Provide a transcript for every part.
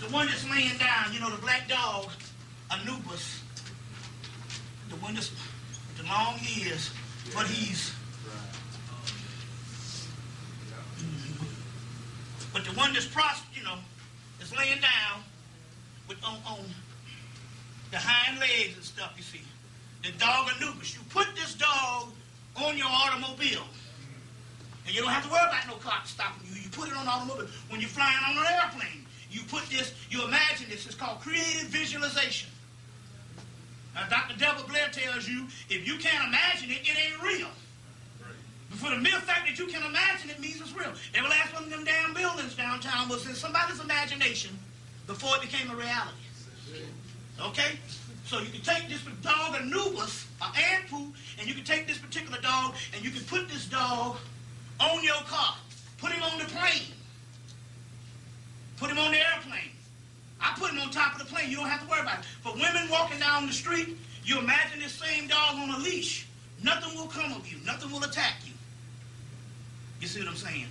the one that's laying down, you know, the black dog, Anubis, the one that's with the long ears, but he's, but the one that's you know, that's laying down with on the hind legs and stuff, you see. The dog Anubis. You put this dog on your automobile. And you don't have to worry about no car stopping you. You put it on the automobile. When you're flying on an airplane, you put this, you imagine this. It's called creative visualization. Now, Dr. Deborah Blair tells you, if you can't imagine it, it ain't real. But for the mere fact that you can imagine it means it's real. Every last one of them damn buildings downtown was in somebody's imagination before it became a reality. Okay? So you can take this dog Anubis, or Anpu, and you can take this particular dog, and you can put this dog on your car. Put him on the plane. Put him on the airplane. I put him on top of the plane. You don't have to worry about it. For women walking down the street, you imagine this same dog on a leash. Nothing will come of you. Nothing will attack you. You see what I'm saying?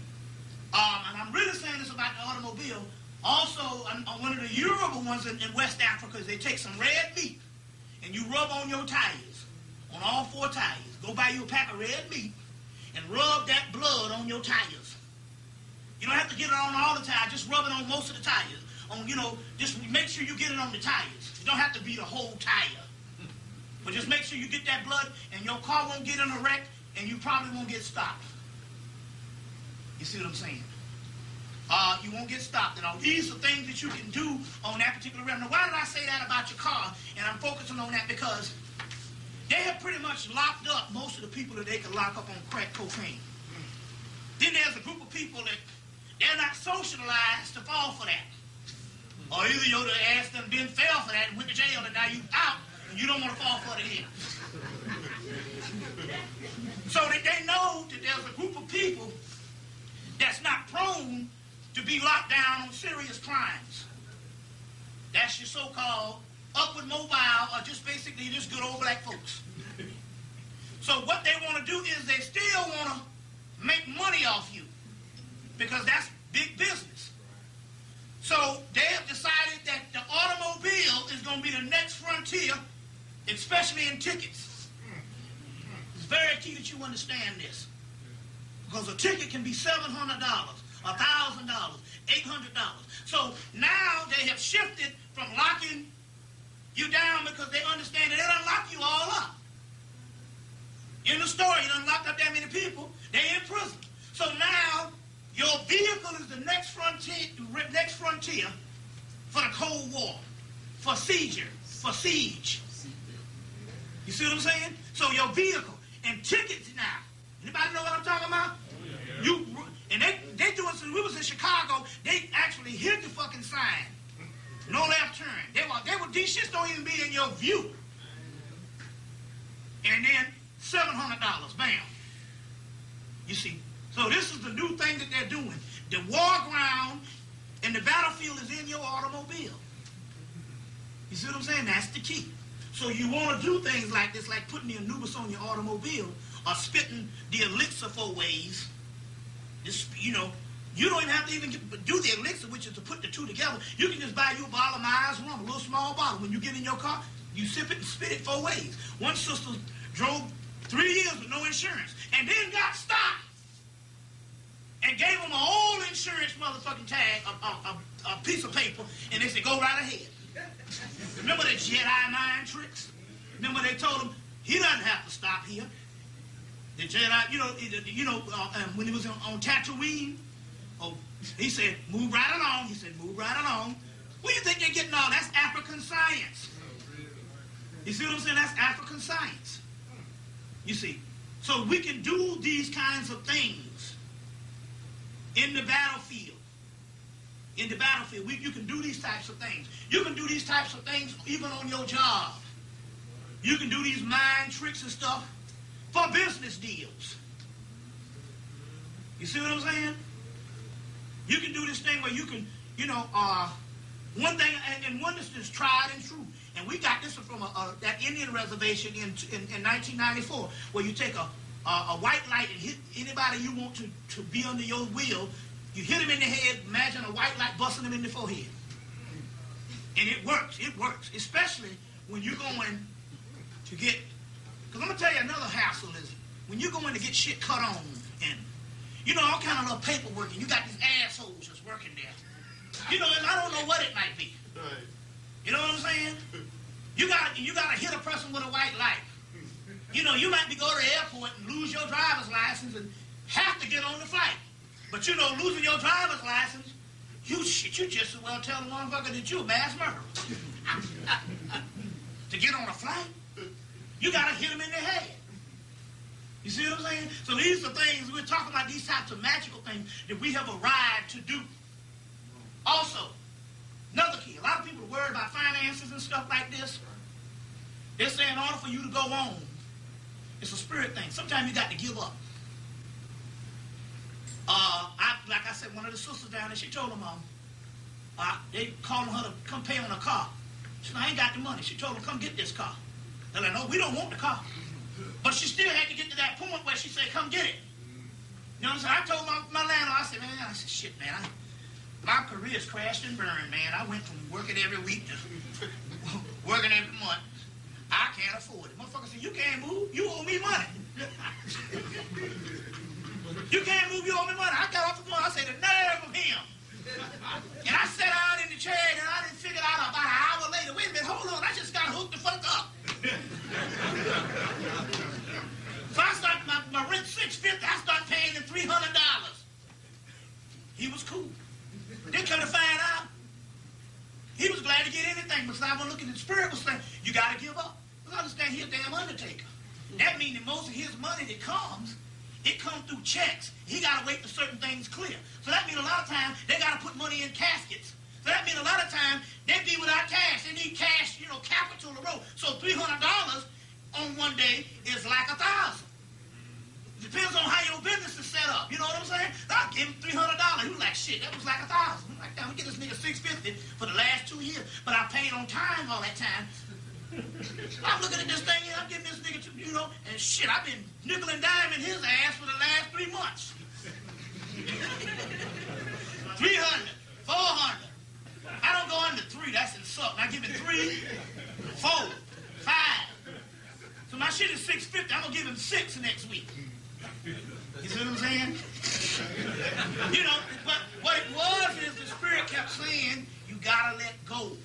And I'm really saying this about the automobile. Also, on one of the Yoruba ones in West Africa, they take some red meat and you rub on your tires, on all 4 tires. Go buy you a pack of red meat and rub that blood on your tires. You don't have to get it on all the tires. Just rub it on most of the tires. Just make sure you get it on the tires. You don't have to be the whole tire. But just make sure you get that blood and your car won't get in a wreck and you probably won't get stopped. You see what I'm saying? You won't get stopped. And all these are things that you can do on that particular realm. Now, why did I say that about your car? And I'm focusing on that because they have pretty much locked up most of the people that they can lock up on crack cocaine. Then there's a group of people that they're not socialized to fall for that. Or either your ass done been fell for that and went to jail and now you out and you don't want to fall for it again. So that they know that there's a group of people that's not prone to be locked down on serious crimes. That's your so-called upward mobile or just basically just good old black folks. So what they want to do is they still want to make money off you because that's big business. So they have decided that the automobile is going to be the next frontier, especially in tickets. It's very key that you understand this. Because a ticket can be $700, $1,000, $800. So now they have shifted from locking you down because they understand that they don't lock you all up. In the store, you don't lock up that many people. They're in prison. So now your vehicle is the next frontier for the Cold War, for siege. You see what I'm saying? So your vehicle and tickets now. Anybody know what I'm talking about? They do it since we was in Chicago. They actually hit the fucking sign. No left turn. These shits don't even be in your view. And then $700, bam. You see. So this is the new thing that they're doing. The war ground and the battlefield is in your automobile. You see what I'm saying? That's the key. So you want to do things like this, like putting the Anubis on your automobile or spitting the elixir 4 ways. This, you don't even have to even do the elixir, which is to put the 2 together. You can just buy you a bottle of Myers rum, a little small bottle. When you get in your car, you sip it and spit it 4 ways. One sister drove 3 years with no insurance and then got stopped and gave them an old insurance motherfucking tag, a piece of paper, and they said, go right ahead. Remember the Jedi mind tricks? Remember they told him, he doesn't have to stop here. The Jedi, when he was on Tatooine, he said, move right along. He said, move right along. Where do you think they're getting all? That's African science. You see what I'm saying? That's African science. You see. So we can do these kinds of things in the battlefield. In the battlefield, you can do these types of things. You can do these types of things even on your job. You can do these mind tricks and stuff for business deals. You see what I'm saying? You can do this thing where you can, one thing, and one that's just tried and true. And we got this from that Indian reservation in 1994, where you take a white light and hit anybody you want to be under your will. You hit him in the head, imagine a white light busting him in the forehead. And it works. It works. Especially when you're going to get, because I'm going to tell you another hassle is when you're going to get shit cut on and, you know, all kind of little paperwork, and you got these assholes that's working there. You know, and I don't know what it might be. Right. You know what I'm saying? You gotta hit a person with a white light. You know, you might be going to the airport and lose your driver's license and have to get on the flight. But you know, losing your driver's license, you just as well tell the motherfucker that you're a mass murderer. To get on a flight, you gotta hit them in the head. You see what I'm saying? So these are things, we're talking about these types of magical things that we have arrived to do. Also, another key, a lot of people are worried about finances and stuff like this. They're saying in order for you to go on, it's a spirit thing. Sometimes you got to give up. Like I said, one of the sisters down there, she told her mom, they calling her to come pay on a car. She said, I ain't got the money. She told her, come get this car. They're like, no, we don't want the car. But she still had to get to that point where she said, come get it. You know what I'm saying? I told my landlord, I said, shit, man, my career's crashed and burned, man. I went from working every week to working every month. I can't afford it. Motherfucker said, you can't move. You owe me money. You can't move. You owe me money. I got off the phone. I said, the nerve of him. And I sat down in the chair, and I didn't figure it out about an hour later. Wait a minute. Hold on. I just got hooked the fuck up. So I started, my rent $650. I started paying him $300. He was cool. Then come to find out, he was glad to get anything, but I was looking at the spirit was saying, you got to give up. Because understand, he's a damn undertaker. That means that most of his money that comes, it comes through checks. He got to wait till certain things clear. So that means a lot of times, they got to put money in caskets. So that means a lot of times, they be without cash. They need cash, you know, capital to roll. So $300 on one day is like $1,000. Depends on how your business is set up. You know what I'm saying? I'll give him $300. He was like, shit, that was like $1,000. I'm like, damn, we get this nigga $650 for the last 2 years. But I paid on time all that time. I'm looking at this thing here, I'm getting this nigga, you know, and shit, I've been nickel and diming his ass for the last 3 months. 300, 400. I don't go under 3, that's insulting. I give it 3, 4, 5. So my shit is $650, I'm gonna give him 6 next week. You see what I'm saying? You know, but what it was is the spirit kept saying, you gotta let go.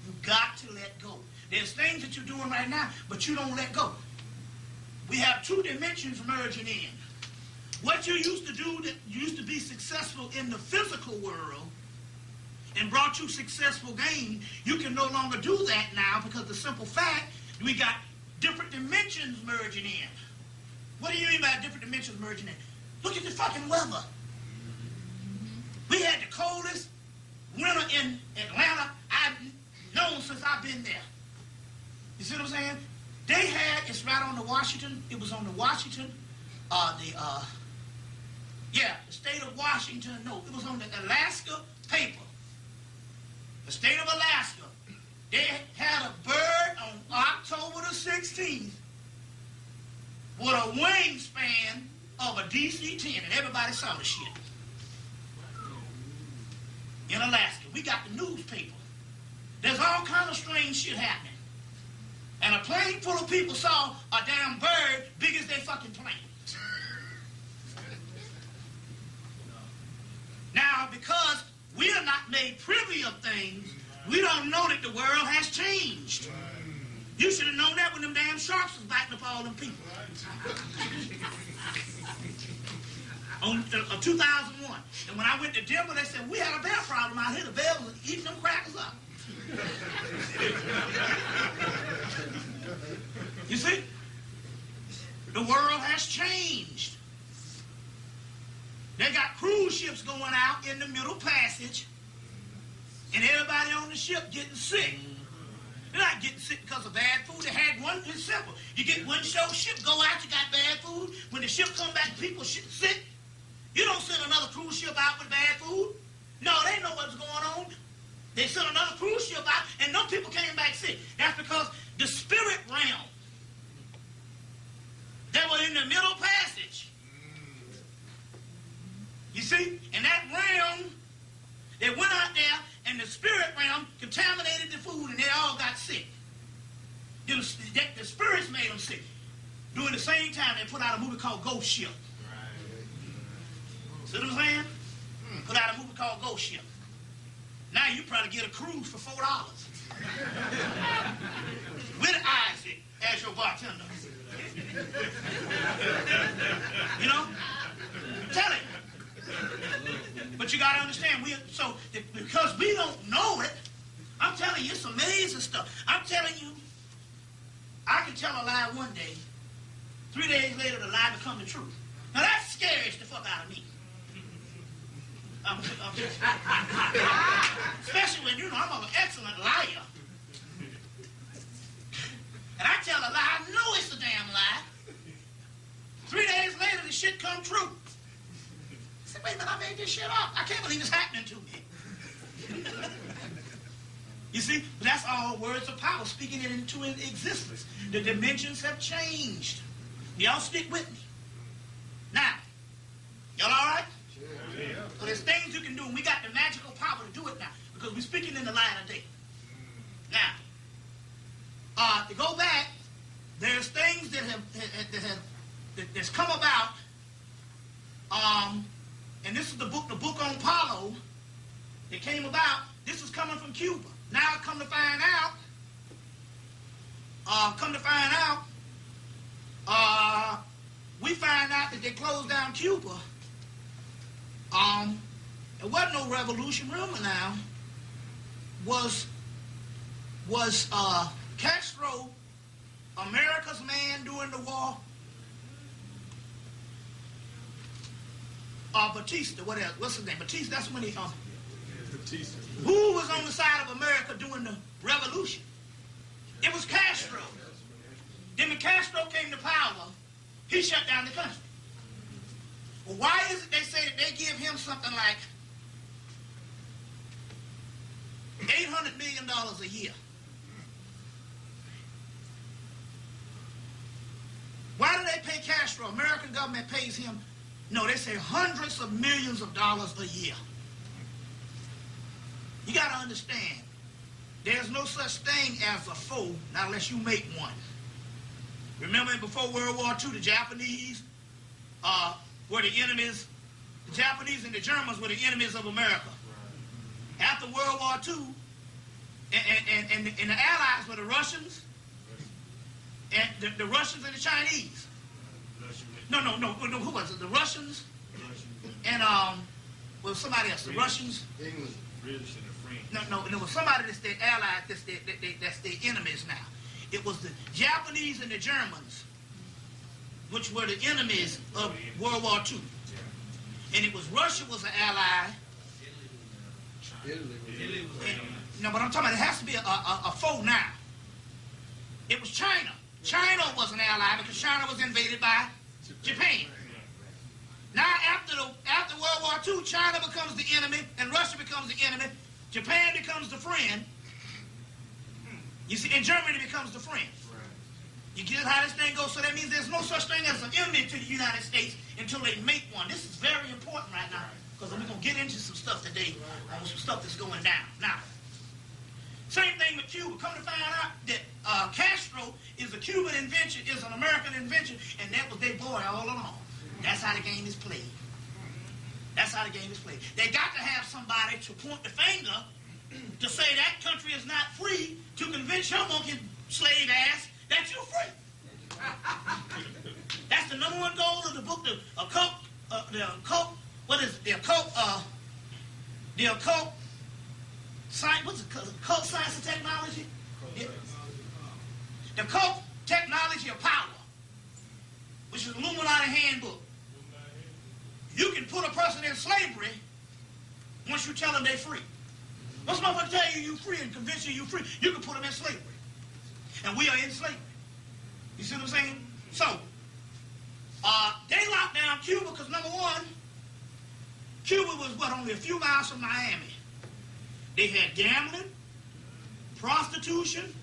You got to let go. There's things that you're doing right now, but you don't let go. We have 2 dimensions merging in. What you used to do that used to be successful in the physical world and brought you successful gain, you can no longer do that now because the simple fact, we got different dimensions merging in. What do you mean by different dimensions merging in? Look at the fucking weather. We had the coldest winter in Atlanta I've known since I've been there. You see what I'm saying? They had, it's right on the Washington, it was on the Washington, the state of Washington, no, it was on the Alaska paper. The state of Alaska, they had a bird on October the 16th with a wingspan of a DC-10, and everybody saw the shit. In Alaska, we got the newspaper. There's all kind of strange shit happening. And a plane full of people saw a damn bird big as their fucking plane. Now, because we are not made privy of things, we don't know that the world has changed. You should have known that when them damn sharks was biting up all them people. On 2001. And when I went to Denver, they said, we had a bear problem out here. The bear was eating them crackers up. You see? The world has changed. They got cruise ships going out in the Middle Passage, and everybody on the ship getting sick. They're not getting sick because of bad food. They had one, it's simple. You get one show, ship go out, you got bad food. When the ship come back, people sick. You don't send another cruise ship out with bad food. No, they know what's going on. They sent another cruise ship out, and no people came back sick. That's because the spirit realm, they were in the Middle Passage. You see? And that realm, they went out there, and the spirit realm can the spirits made them sick. During the same time, they put out a movie called Ghost Ship. See what I'm saying? Put out a movie called Ghost Ship. Now you probably get a cruise for $4. With Isaac as your bartender. You know? Tell it. But you got to understand, because we don't know it, I'm telling you, it's amazing stuff. I'm telling you, I can tell a lie one day, 3 days later the lie becomes the truth. Now that scares the fuck out of me. Especially when, I'm an excellent liar. And I tell a lie, I know it's a damn lie. 3 days later, the shit come true. I said, wait a minute, I made this shit up. I can't believe it's happening to me. You see, that's all words of power, speaking it into existence. The dimensions have changed. Y'all stick with me. Now, y'all all right? Sure. So there's things you can do, and we got the magical power to do it now, because we're speaking in the light of day. Now, to go back, there's things that's come about, and this is the book on Paulo that came about. This is coming from Cuba. Now, come to find out, we find out that they closed down Cuba. It wasn't no revolution. Remember now, was Castro America's man during the war? Batista, what else? What's his name? Batista, that's when he... Batista. Who was on the side of America during the revolution? It was Castro. Then when Castro came to power, he shut down the country. Well, why is it they say that they give him something like $800 million a year? Why do they pay Castro? American government pays him. No, they say hundreds of millions of dollars a year. You got to understand, there's no such thing as a foe, not unless you make one. Remember before World War II, the Japanese were the enemies. The Japanese and the Germans were the enemies of America. After World War II, and the Allies were the Russians, and the Russians and the Chinese. No, who was it? The Russians, and well, somebody else. The Russians. England, British, and the French. No, it was somebody that's their allies, that's their enemies now. It was the Japanese and the Germans, which were the enemies of World War II. And it was Russia was an ally. Italy was no, but I'm talking about it has to be a foe now. It was China. China was an ally because China was invaded by Japan. Now, after World War II, China becomes the enemy and Russia becomes the enemy. Japan becomes the friend. You see, and Germany becomes the friend. You get how this thing goes? So that means there's no such thing as an enemy to the United States until they make one. This is very important right now because we're going to get into some stuff today on some stuff that's going down. Now, same thing with Cuba. Come to find out that Castro is a Cuban invention, is an American invention, and that was their boy all along. That's how the game is played. That's how the game is played. They got to have somebody to point the finger to say that country is not free to convince your monkey slave ass that you're free. That's the number one goal of the book, the occult, science, what's it called? Occult science and technology? The occult technology of power, which is the Illuminati handbook. You can put a person in slavery once you tell them they're free. Once motherfucker tell you you're free and convince you you're free, you can put them in slavery. And we are in slavery. You see what I'm saying? So, they locked down Cuba because, number one, Cuba was, only a few miles from Miami. They had gambling, prostitution.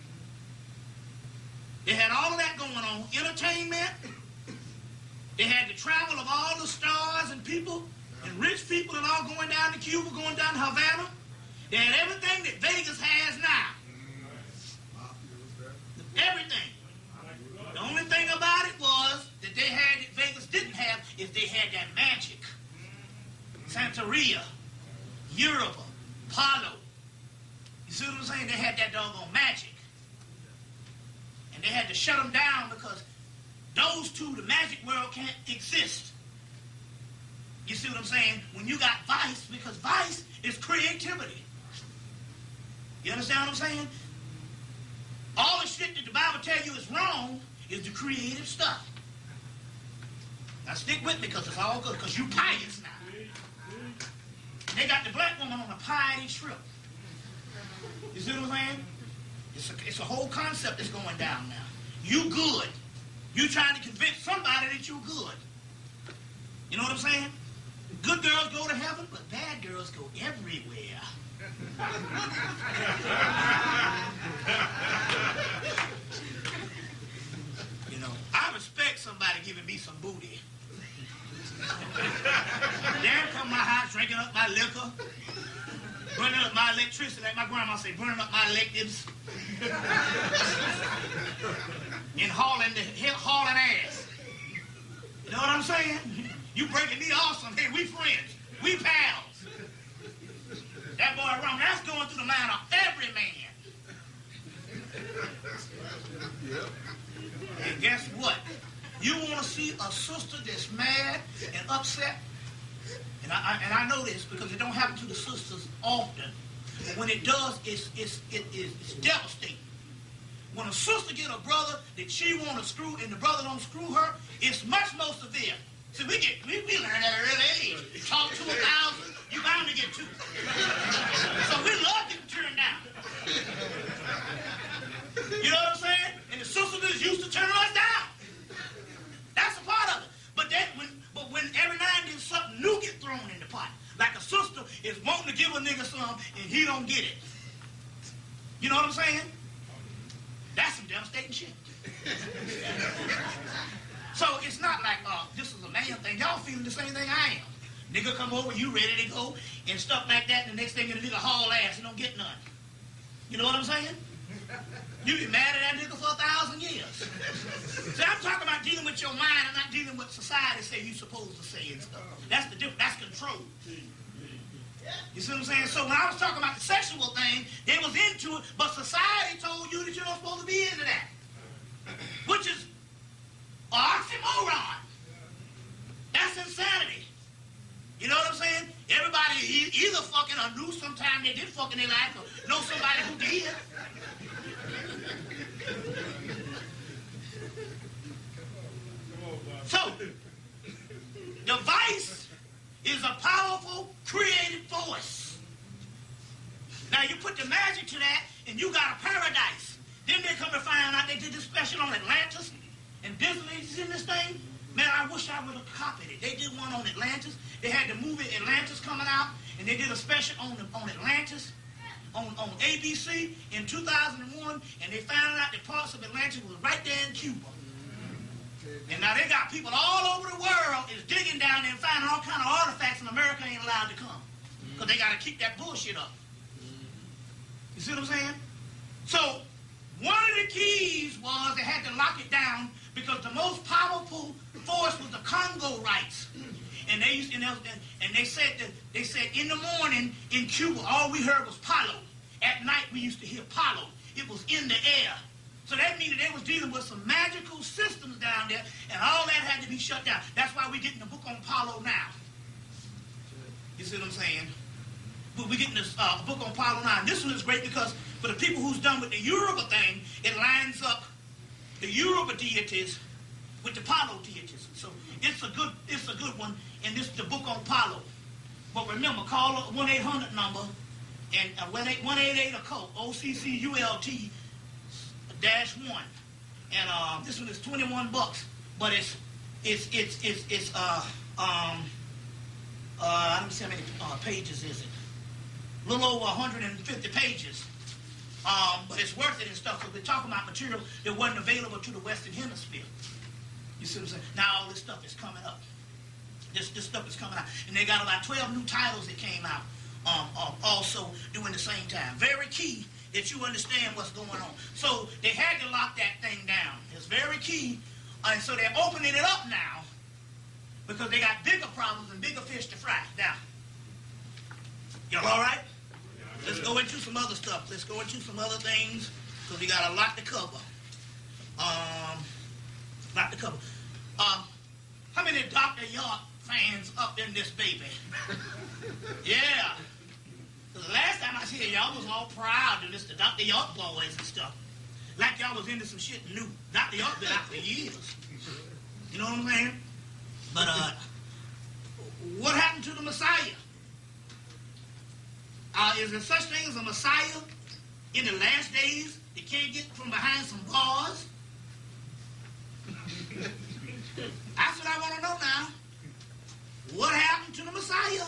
They had all of that going on. Entertainment. They had the travel of all the stars and people and rich people and all going down to Cuba, going down to Havana. They had everything that Vegas has now. Everything. The only thing about it was that they had, that Vegas didn't have, is they had that magic. Santeria, Europa, Palo. You see what I'm saying? They had that doggone magic. And they had to shut them down because those two, the magic world, can't exist. You see what I'm saying? When you got vice, because vice is creativity. You understand what I'm saying? All the shit that the Bible tells you is wrong is the creative stuff. Now stick with me because it's all good, because you pious now. They got the black woman on a pie and shrimp. You see what I'm saying? It's a whole concept that's going down now. You good. You trying to convince somebody that you good. You know what I'm saying? Good girls go to heaven, but bad girls go everywhere. You know, I respect somebody giving me some booty. There come my house drinking up my liquor, burning up my electricity, like my grandma said, burning up my electives, and hauling ass. You know what I'm saying? You breaking me awesome. Hey, we friends. We pals. That boy around, that's going through the mind of every man. And guess what? You want to see a sister that's mad and upset? And I know this because it don't happen to the sisters often. But when it does, it's devastating. When a sister get a brother that she want to screw and the brother don't screw her, it's much more severe. See, we learn at an early age. Talk to 1,000, you bound to get 2. So we love getting turned down. You know what I'm saying? And the sisters used to turn us down. That's a part of it. But when every now and then something new get thrown in the pot, like a sister is wanting to give a nigga some and he don't get it. You know what I'm saying? That's some devastating shit. So it's not like, this is a man thing. Y'all feeling the same thing I am. Nigga come over, you ready to go, and stuff like that, and the next thing the nigga haul ass and don't get none. You know what I'm saying? You be mad at that nigga for 1,000 years. See, I'm talking about dealing with your mind and not dealing with society say you supposed to say and stuff. That's the difference. That's control. You see what I'm saying? So when I was talking about the sexual thing, they was into it, but society told you that you're not supposed to be into that. Which is an oxymoron. That's insanity. You know what I'm saying? Everybody either fucking or knew sometime they did fuck in their life or know somebody who did. So, the vice is a powerful, creative force. Now, you put the magic to that, and you got a paradise. Then they come to find out they did this special on Atlantis, and Disney's in this thing. Man, I wish I would have copied it. They did one on Atlantis. They had the movie Atlantis coming out, and they did a special on Atlantis, on ABC in 2001, and they found out that parts of Atlantis was right there in Cuba. And now they got people all over the world is digging down there and finding all kind of artifacts, and America ain't allowed to come. Because they got to keep that bullshit up. You see what I'm saying? So, one of the keys was they had to lock it down because the most powerful force was the Congo rights. And they used, and they said in the morning in Cuba, all we heard was palo. At night we used to hear palo. It was in the air. So that means that they was dealing with some magical systems down there, and all that had to be shut down. That's why we're getting the book on palo now. You see what I'm saying? But we're getting this book on palo now. And this one is great because for the people who's done with the Yoruba thing, it lines up the Yoruba deities with the palo deities. So it's a good one, and this is the book on palo. But remember, call a 1-800 number and 1-888-OCCULT, OCCULT -1, and this one is $21, but it's let me see how many pages is it? A little over 150 pages. But it's worth it and stuff because we're talking about material that wasn't available to the Western Hemisphere. You see what I'm saying? Now all this stuff is coming up. This stuff is coming out, and they got about 12 new titles that came out also during the same time. Very key that you understand what's going on. So they had to lock that thing down. It's very key. And so they're opening it up now because they got bigger problems and bigger fish to fry. Now, y'all all right? Let's go into some other stuff. Let's go into some other things because we got a lot to cover. How many Dr. York fans up in this baby? Yeah. The last time I was here, y'all was all proud to listen to Dr. York boys and stuff. Like y'all was into some shit new. Dr. York been out for years. You know what I'm saying? But what happened to the Messiah? Is there such thing as a Messiah in the last days that can't get from behind some bars? That's what I want to know now. What happened to the Messiah?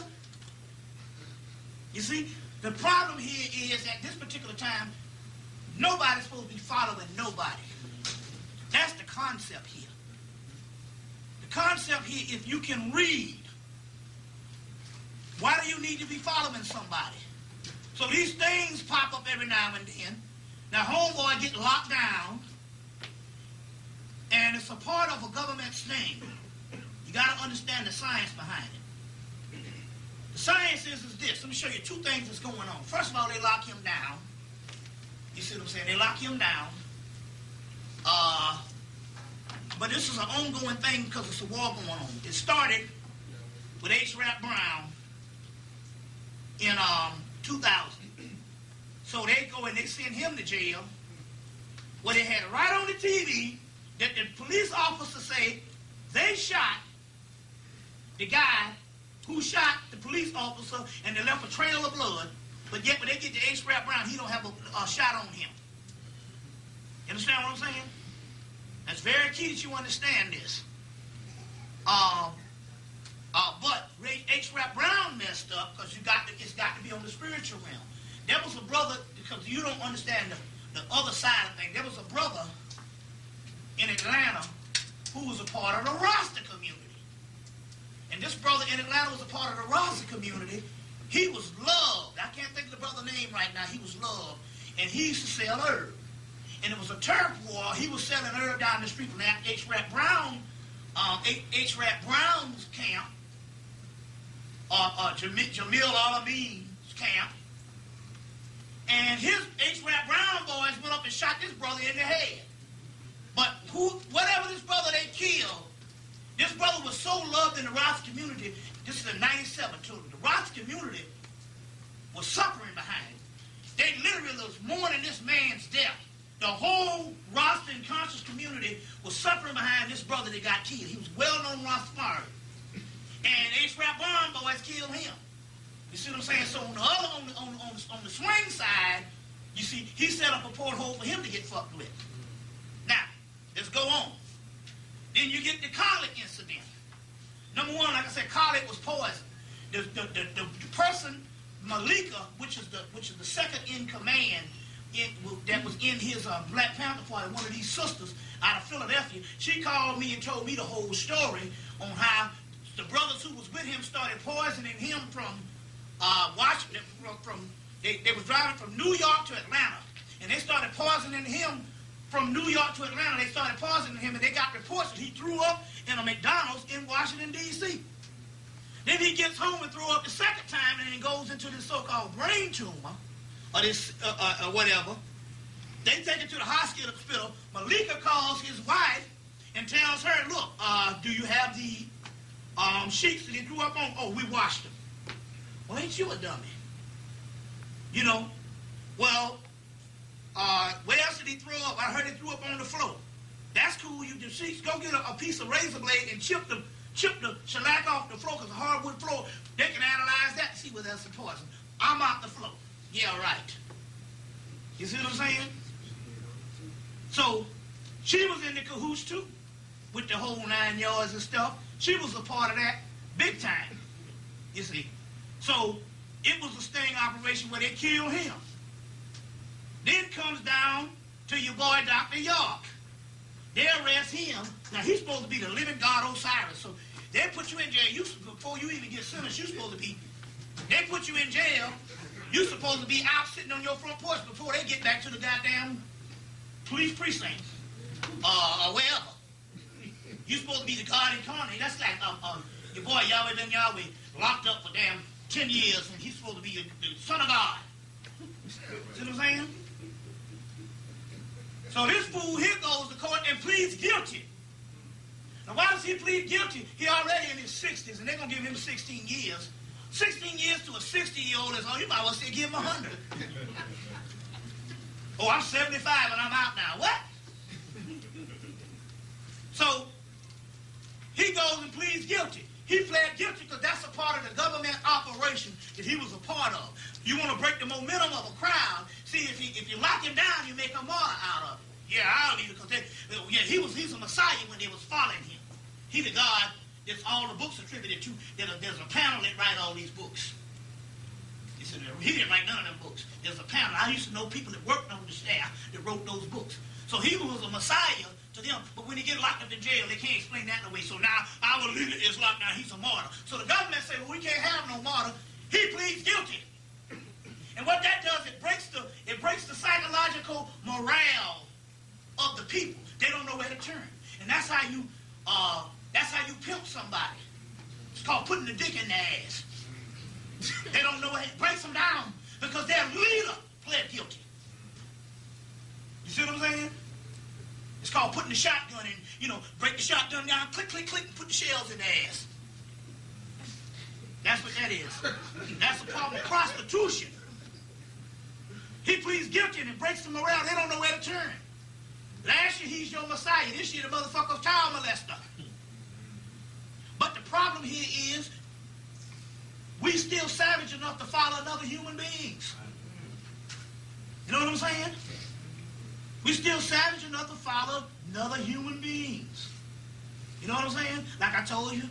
You see, the problem here is at this particular time, nobody's supposed to be following nobody. That's the concept here. The concept here, if you can read, why do you need to be following somebody? So these things pop up every now and then. Now, homeboy get locked down, and it's a part of a government thing. You got to understand the science behind it. The science is this. Let me show you two things that's going on. First of all, they lock him down. You see what I'm saying? They lock him down. But this is an ongoing thing because it's a war going on. It started with H. Rap Brown in 2000. So they go and they send him to jail. Well, they had it right on the TV that the police officer say they shot the guy who shot the police officer and they left a trail of blood, but yet when they get to H. Rap Brown, he don't have a shot on him. You understand what I'm saying? That's very key that you understand this. But H. Rap Brown messed up because it's got to be on the spiritual realm. There was a brother, because you don't understand the other side of things, there was a brother in Atlanta who was a part of the Rasta community. And this brother in Atlanta was a part of the Rasta community. He was loved. I can't think of the brother's name right now. He was loved. And he used to sell herb. And it was a turf war. He was selling herb down the street from that H. Rap Brown, H. Rap Brown's camp, Jamil Al-Amin's camp. And his H. Rap Brown boys went up and shot this brother in the head. But whatever this brother they killed, this brother was so loved in the Rasta community. This is in 97 too. The Rasta community was suffering behind it. They literally was mourning this man's death. The whole Rasta and conscious community was suffering behind this brother that got killed. He was well-known Rastafari. And H. Rap Brown boys killed him. You see what I'm saying? So on the other, on the swing side, you see, he set up a porthole for him to get fucked with. Now, let's go on. Then you get the Khalid incident. Number one, like I said, Khalid was poisoned. The person, Malika, which is the second in command that was in his Black Panther Party, one of these sisters out of Philadelphia, she called me and told me the whole story on how the brothers who was with him started poisoning him from Washington. They was driving from New York to Atlanta, and they started poisoning him from New York to Atlanta. They started poisoning him, and they got reports that he threw up in a McDonald's in Washington, D.C. Then he gets home and threw up the second time, and then goes into this so-called brain tumor, or this whatever. They take it to the hospital. Malika calls his wife and tells her, look, do you have the sheets that he threw up on? Oh, we washed them. Well, ain't you a dummy? You know, well, where else did he throw up? I heard he threw up on the floor. That's cool. You do sheets. Go get a piece of razor blade and chip the shellac off the floor, because a hardwood floor, they can analyze that to see whether that's a poison. I'm out the floor. Yeah, right. You see what I'm saying? So, she was in the cahoots too, with the whole 9 yards and stuff. She was a part of that big time, you see. So, it was a sting operation where they killed him. Then comes down to your boy, Dr. York. They arrest him. Now, he's supposed to be the living God Osiris. So, they put you in jail. Before you even get sentenced, you're supposed to be. They put you in jail, You supposed to be out sitting on your front porch before they get back to the goddamn police precinct. Or wherever. You supposed to be the God incarnate. That's like your boy Yahweh Ben Yahweh locked up for damn 10 years and he's supposed to be the son of God. See what I'm saying? So this fool here goes to court and pleads guilty. Now why does he plead guilty? He already in his 60s and they're going to give him 16 years. 16 years to a 60-year-old is, oh, you might well say give him 100. Oh, I'm 75 and I'm out now. What? So he goes and pleads guilty. He pled guilty because that's a part of the government operation that he was a part of. You want to break the momentum of a crowd. See, if you lock him down, you make a martyr out of it. Yeah, I don't need it because he's a Messiah when they was following him. He the God that's all the books attributed to. There's a panel that write all these books. He didn't write none of them books. There's a panel. I used to know people that worked on the staff that wrote those books. So he was a Messiah to them. But when he get locked up in jail, they can't explain that in a way. So now our leader is locked down. He's a martyr. So the government say, well, we can't have no martyr. He pleads guilty. And what that does, it breaks the psychological morale of the people. They don't know where to turn. And that's how you pimp somebody. It's called putting the dick in their ass. They don't know it breaks them down because their leader pled guilty. You see what I'm saying? It's called putting the shotgun in, break the shotgun down, click, click, click, and put the shells in their ass. That's what that is. That's the problem with prostitution. He pleads guilty and it breaks the morale. They don't know where to turn. Last year, he's your Messiah. This year, the motherfucker's child molester. But the problem here is we still savage enough to follow another human beings. You know what I'm saying? We still savage enough to follow another human beings. You know what I'm saying? Like I told you,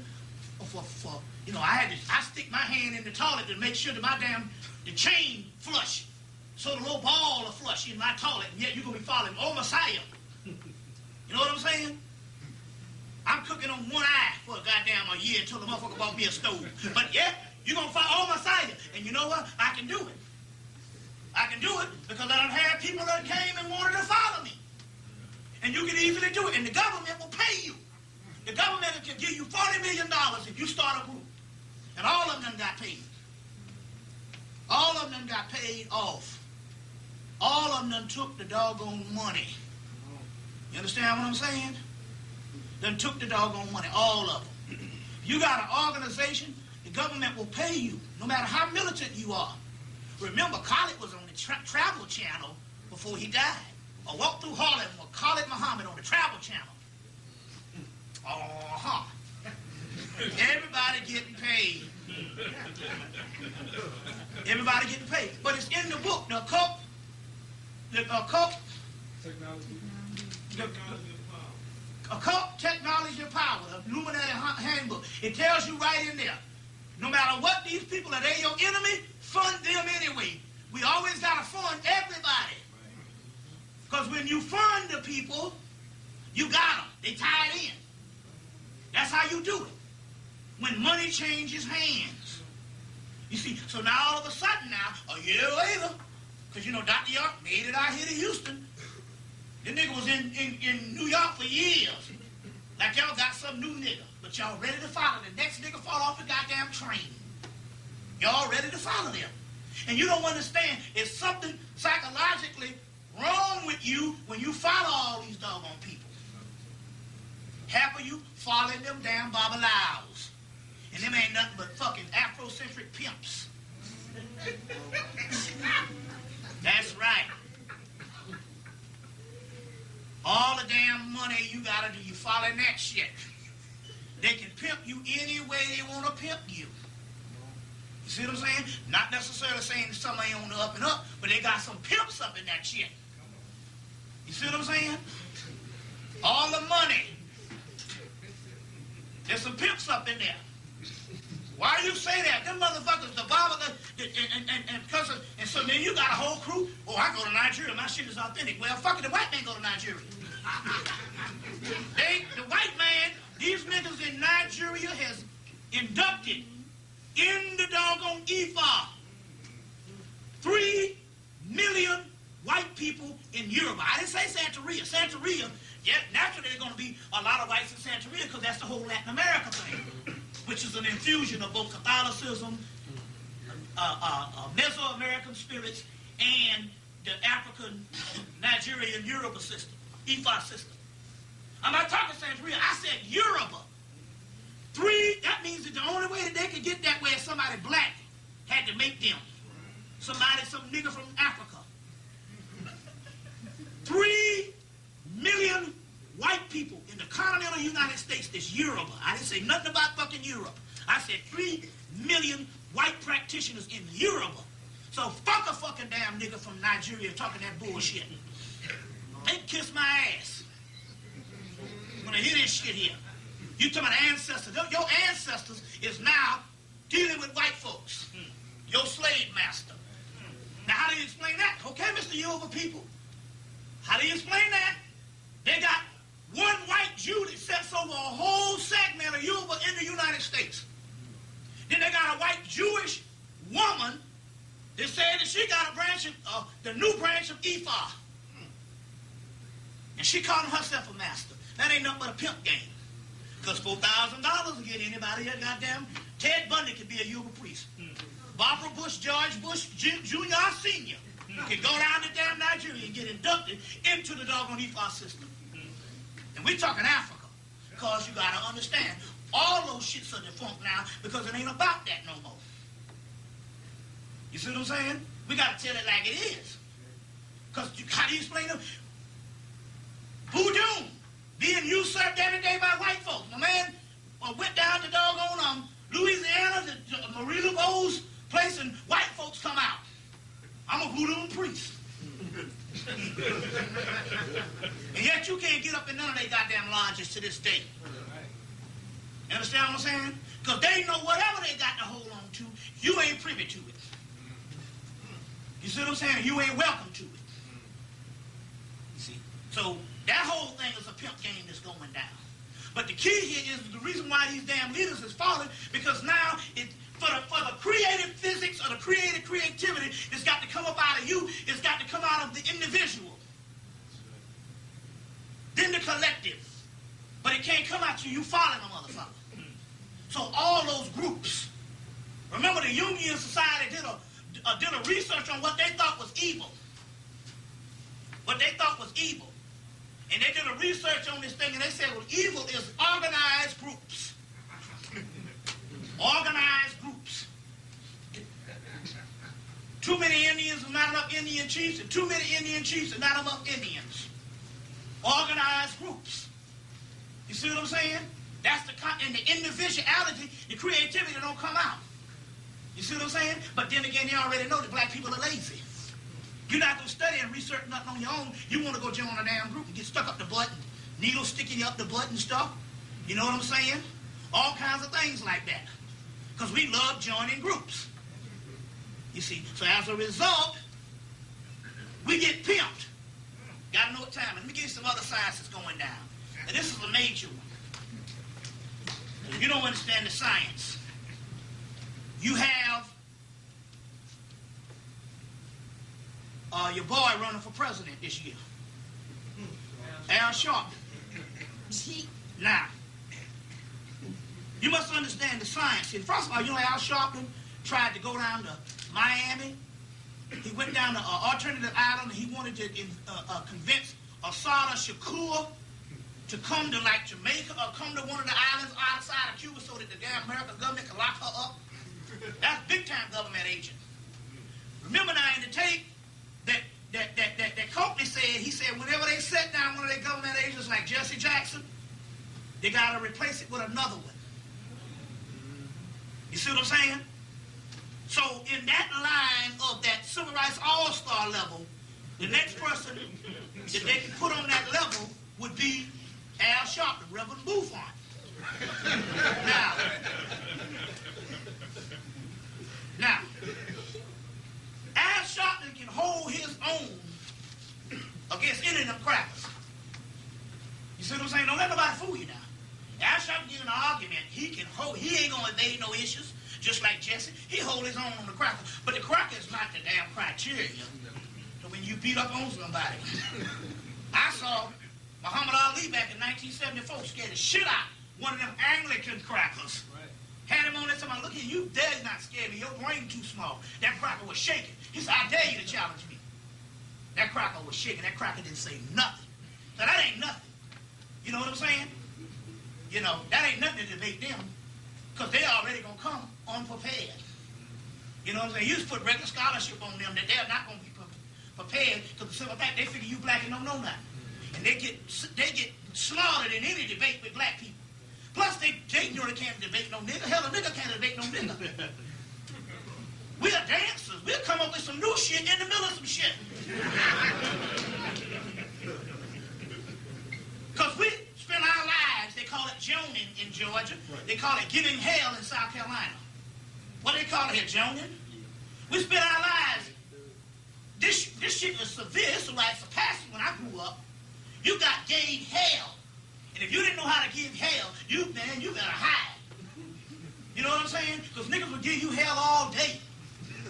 I stick my hand in the toilet to make sure that the chain flush. So the little ball will flush in my toilet, and yet you're going to be following, oh, Messiah. You know what I'm saying? I'm cooking on one eye for a year until the motherfucker bought me a stove. But yeah, you're going to follow, oh, Messiah. And you know what? I can do it. I can do it because I done had people that came and wanted to follow me. And you can easily do it. And the government will pay you. The government can give you $40 million if you start a group. And all of them got paid. All of them got paid off. All of them took the doggone money. You understand what I'm saying? Done took the doggone money, all of them. If you got an organization, the government will pay you, no matter how militant you are. Remember, Khalid was on the Travel Channel before he died. I walked through Harlem with Khalid Muhammad on the Travel Channel. Everybody getting paid. Everybody getting paid. But it's in the book, the occult technology of power, the Illuminati handbook. It tells you right in there, no matter what these people are, they're your enemy, fund them anyway. We always got to fund everybody. Because when you fund the people, you got them. They tied in. That's how you do it. When money changes hands. You see, so now all of a sudden now, a year later, because Dr. York made it out here to Houston. The nigga was in New York for years. Like y'all got some new nigga, but y'all ready to follow the next nigga fall off the goddamn train. Y'all ready to follow them. And you don't understand, it's something psychologically wrong with you when you follow all these doggone people. Half of you following them damn babalaos. And them ain't nothing but fucking Afrocentric pimps. That's right. All the damn money you gotta do, you following that shit. They can pimp you any way they want to pimp you. You see what I'm saying? Not necessarily saying somebody on the up and up, but they got some pimps up in that shit. You see what I'm saying? All the money. There's some pimps up in there. Why do you say that? Them motherfuckers, the Bible, and so then you got a whole crew. Oh, I go to Nigeria, my shit is authentic. Well, fuck it, the white man go to Nigeria. The white man, these niggas in Nigeria has inducted in the doggone ephod million white people in Europe. I didn't say Santeria. Santeria, yeah, naturally there's going to be a lot of whites in Santeria because that's the whole Latin America thing, which is an infusion of both Catholicism, Mesoamerican spirits, and the African, Nigerian Yoruba system, Ifa system. I'm not talking Santeria. I said Yoruba. That means that the only way that they could get that way is somebody black had to make them. Some nigga from Africa. 3 million white people in the continental United States is Yoruba. I didn't say nothing about fucking Europe. I said 3 million white practitioners in Yoruba. So fuck a fucking damn nigga from Nigeria talking that bullshit. They can kiss my ass. I'm gonna hear this shit here. You talking about ancestors. Your ancestors is now dealing with white folks. Your slave master. Now, how do you explain that? Okay, Mr. Yoruba people. How do you explain that? They got one white Jew that sets over a whole segment of Yoruba in the United States. Then they got a white Jewish woman that said that she got a branch of, the new branch of Ifa. And she calling herself a master. That ain't nothing but a pimp game. Because $4,000 will get anybody a goddamn Ted Bundy could be a Yoruba priest. Barbara Bush, George Bush, Jr., Sr. can go down to damn Nigeria and get inducted into the doggone Ifa system. And we're talking Africa. Because you got to understand, all those shits are defunct now because it ain't about that no more. You see what I'm saying? We got to tell it like it is. Because how do you explain it? Voodoo being usurped every day by white folks. My man went down to doggone Louisiana, to Marie Laveau's place, and white folks come out. I'm a voodoo priest. And yet you can't get up in none of their goddamn lodges to this day. You understand what I'm saying? Because they know whatever they got to hold on to, you ain't privy to it. You see what I'm saying? You ain't welcome to it. You see? So that whole thing is a pimp game that's going down. But the key here is the reason why these damn leaders is falling, because now for the creative physics or the creativity that's got to come up out of you, it's got to come out of the individual. Then the collective. But it can't come out you following a motherfucker. So all those groups. Remember the Jungian Society did a research on what they thought was evil. What they thought was evil. And they did a research on this thing, and they said, well, evil is organized groups. Organized groups. Too many Indians and not enough Indian chiefs, and too many Indian chiefs and not enough Indians. Organized groups. You see what I'm saying? That's and the individuality, the creativity that don't come out. You see what I'm saying? But then again, you already know that black people are lazy. You're not going to study and research nothing on your own. You want to go join a damn group and get stuck up the butt, and needles sticking you up the butt and stuff. You know what I'm saying? All kinds of things like that. Because we love joining groups. You see, so as a result, we get pimped. Got to know what time. And let me give you some other science that's going down. And this is a major one. If you don't understand the science, you have your boy running for president this year, Al Sharpton. Now, you must understand the science. And first of all, you know Al Sharpton tried to go down to Miami. He went down to Alternative Island, and he wanted to convince Assata Shakur to come to like Jamaica or come to one of the islands outside of Cuba so that the damn American government can lock her up. That's big time government agent. Remember now in the tape that Copley said, he said whenever they set down one of their government agents like Jesse Jackson, they got to replace it with another one. You see what I'm saying? So in that line of that civil rights all-star level, the next person that they can put on that level would be Al Sharpton, Reverend Buffon. Now, Al Sharpton can hold his own against any of them crackers. You see what I'm saying? Don't let nobody fool you now. Al Sharpton get in an argument. He ain't gonna evade no issues, just like Jesse. He hold his own on the cracker. But the cracker is not the damn criteria to to when you beat up on somebody. I saw Muhammad Ali back in 1974 scared the shit out one of them Anglican crackers. Right. Had him on there, somebody, look at you dare not scare me. Your brain too small. That cracker was shaking. He said, I dare you to challenge me. That cracker was shaking. That cracker didn't say nothing. So that ain't nothing. You know what I'm saying? You know, that ain't nothing to debate them, because they already going to come unprepared. You know what I'm saying? You just put regular scholarship on them that they're not going to be prepared, because the simple fact, they figure you black and don't know nothing. And they get slaughtered in any debate with black people. Plus, they know they can't debate no nigga. Hell, a nigga can't debate no nigga. We are dancers. We'll come up with some new shit in the middle of some shit. Because we spend our lives, they call it joning in Georgia. They call it giving hell in South Carolina. What do they call it here, joning? We spend our lives, this shit is severe. It's like surpassing when I grew up. You got gave hell. And if you didn't know how to give hell, you better hide. You know what I'm saying? Because niggas will give you hell all day.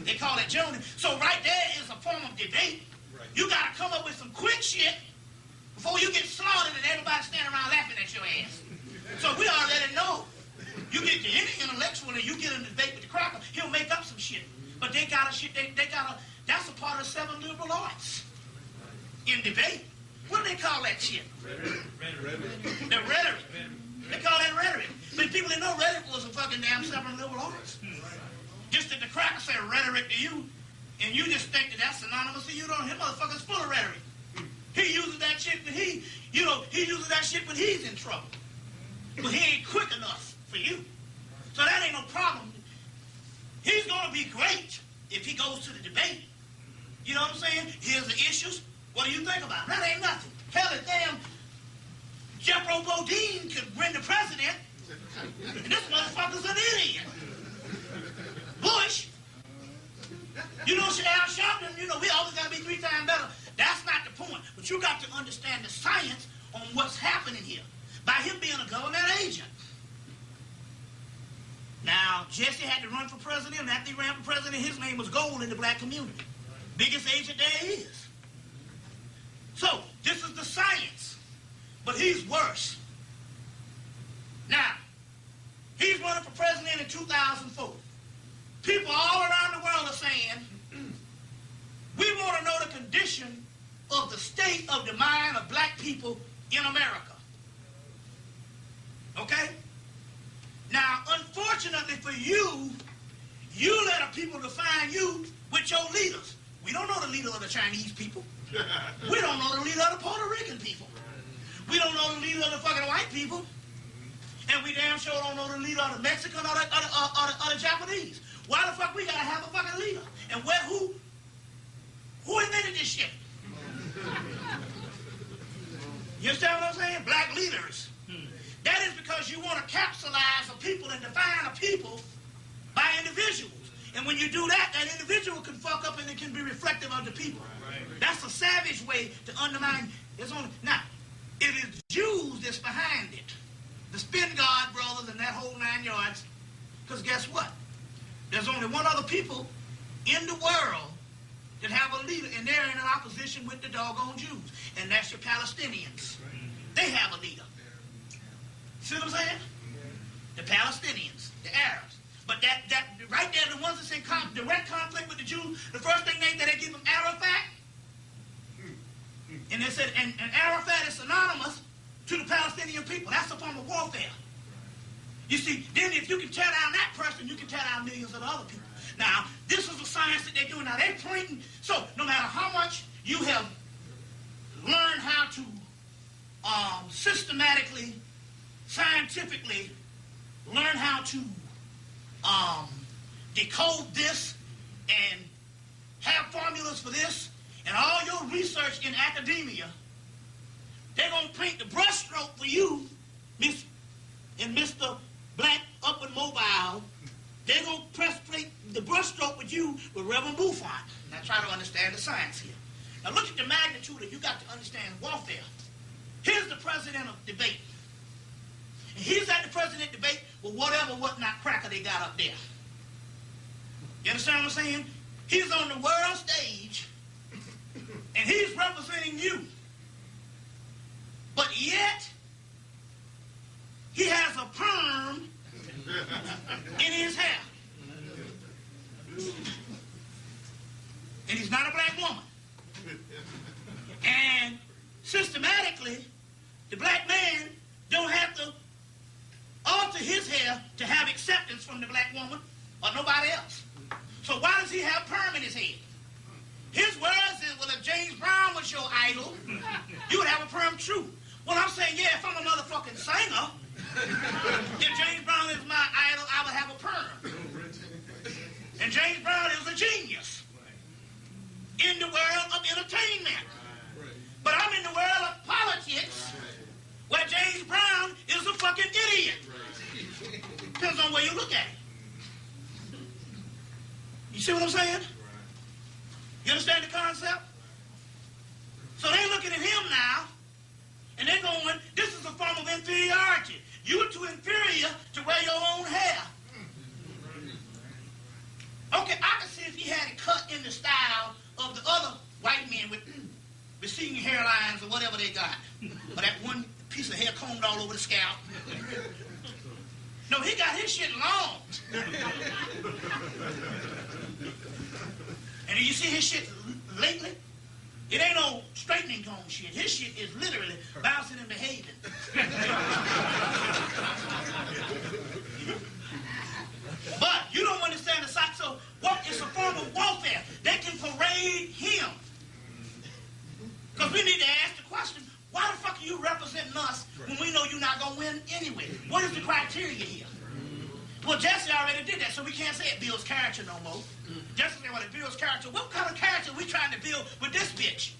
They call it joning. So right there is a form of debate. Right. You got to come up with some quick shit before you get slaughtered and everybody standing around laughing at your ass. So we already know. You get to any intellectual and you get in a debate with the cracker, he'll make up some shit. But they got a shit, that's a part of 7 liberal arts. In debate. What do they call that shit? Rhetoric. The rhetoric. They call that rhetoric. But people didn't know rhetoric was a fucking damn 7 liberal arts. Just that the cracker said rhetoric to you, and you just think that that's synonymous to you. Don't. His motherfucker's full of rhetoric. He uses that shit when he uses that shit when he's in trouble. But he ain't quick enough for you. So that ain't no problem. He's gonna be great if he goes to the debate. You know what I'm saying? Here's the issues. What do you think about it? That ain't nothing. Hell, the damn Jeffro Bodine could win the president, and this motherfucker's an idiot. Bush, you know, Al Sharpton, you know, we always got to be 3 times better. That's not the point. But you got to understand the science on what's happening here by him being a government agent. Now, Jesse had to run for president, and after he ran for president, his name was gold in the black community. Biggest agent there is. So, this is the science. But he's worse. Now, he's running for president in 2004. People all around the world are saying, we want to know the condition of the state of the mind of black people in America. Okay? Now, unfortunately for you, you let the people define you with your leaders. We don't know the leader of the Chinese people. We don't know the leader of the Puerto Rican people. We don't know the leader of the fucking white people. And we damn sure don't know the leader of the Mexican or the Japanese. Why the fuck we gotta have a fucking leader? And who invented this shit? You understand what I'm saying? Black leaders. That is because you want to capsulize a people and define a people by individuals. And when you do that, that individual can fuck up and it can be reflective of the people. Right. That's a savage way to undermine. Now, it is Jews that's behind it. The Spingard brothers and that whole 9 yards. Because guess what? There's only one other people in the world that have a leader, and they're in an opposition with the doggone Jews. And that's your Palestinians. They have a leader. See what I'm saying? The Palestinians, the Arabs. But that right there, the ones that's in direct conflict with the Jews, the first thing they give them Arafat. And they said, and Arafat is synonymous to the Palestinian people. That's a form of warfare. You see, then if you can tear down that person, you can tear down millions of other people. Now, this is the science that they're doing. Now, they're printing. So, no matter how much you have learned how to systematically, scientifically learn how to decode this and have formulas for this, and all your research in academia, they're going to paint the brushstroke for you, Mr. Black Upward Mobile. They're going to paint the brushstroke with you with Reverend Buffon. Now try to understand the science here. Now look at the magnitude of you got to understand warfare. Here's the president of debate. And he's at the president debate with whatnot cracker they got up there. You understand what I'm saying? He's on the world stage And he's representing you. But yet, he has a perm in his hair. And he's not a black woman. And systematically, the black man don't have to alter his hair to have acceptance from the black woman or nobody else. So why does he have perm in his head? His words is, well, if James Brown was your idol, you would have a perm too. Well, I'm saying, yeah, if I'm a motherfucking singer, if James Brown is my idol, I would have a perm. And James Brown is a genius in the world of entertainment. But I'm in the world of politics where James Brown is a fucking idiot. Depends on where you look at it. You see what I'm saying? You understand the concept? So they're looking at him now, and they're going, this is a form of inferiority. You're too inferior to wear your own hair. Okay, I can see if he had it cut in the style of the other white men with receding hairlines or whatever they got. Or that one piece of hair combed all over the scalp. No, he got his shit long. And you see his shit lately? It ain't no straightening comb shit. His shit is literally bouncing and behaving. But you don't understand the side. So what is a form of warfare? They can parade him. Because we need to ask the question, why the fuck are you representing us when we know you're not going to win anyway? What is the criteria here? Well, Jesse already did that, so we can't say it builds character no more. Jesse said, well, it builds character. What kind of character are we trying to build with this bitch?